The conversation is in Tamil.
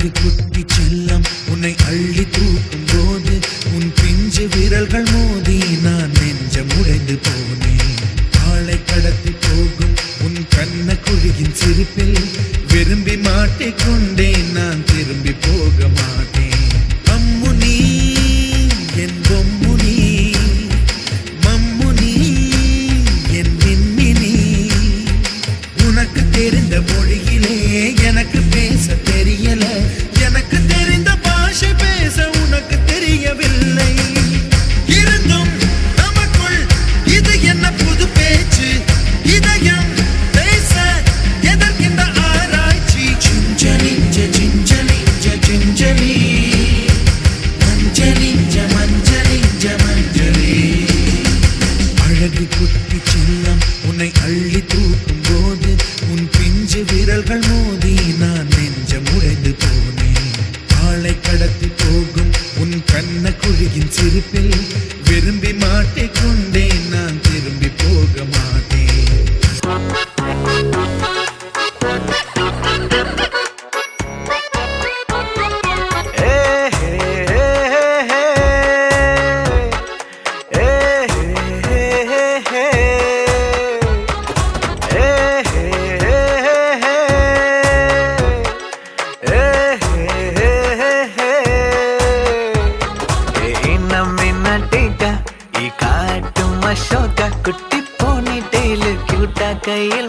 அழகு குட்டி செல்லம் உன்னை அள்ளி தூக்கும் போது உன் பிஞ்சு விரல்கள் மோதி நான் நெஞ்சம் உடைந்து போனேன். ஆளை கடத்தி போகும் உன் கண்ண குழியின் சிரிப்பில் விரும்பி மாட்டிக்கொண்டேன், நான் திரும்பி போக மாட்டேன். அம்முனி என் பொம்முனி, மம்முனி என் மின்மினி, உனக்கு தெரிந்த மொழியிலே எனக்கு பேச தெரியல, எனக்கு தெரிந்த பாஷை பேச உனக்கு தெரியவில்லை. இருந்தும் நமக்குள் இது என்ன புது பேச்சு, இதயம் பேச எதற்கின்ற ஆராய்ச்சி. சிஞ்சலிஞ்ச சிஞ்சலிஞ்ச சிஞ்சலி, மஞ்சளிஞ்ச மஞ்சளிஞ்ச மஞ்சளி. அழகு குட்டி செல்லம் உன்னை அள்ளி தூக்கும் போது உன் பிஞ்சு விரல்கள் மோதி நான் நெஞ்சம் உடைந்து போனேன். ஆளை கடத்தி போகும் உன் கண்ண குழியின் சிரிப்பில் விரும்பி மாட்டிக்கொண்டேன், நான் திரும்பி போக மாட்டேன். குட்டி போனி டெய்லு கியூட்டா கையில்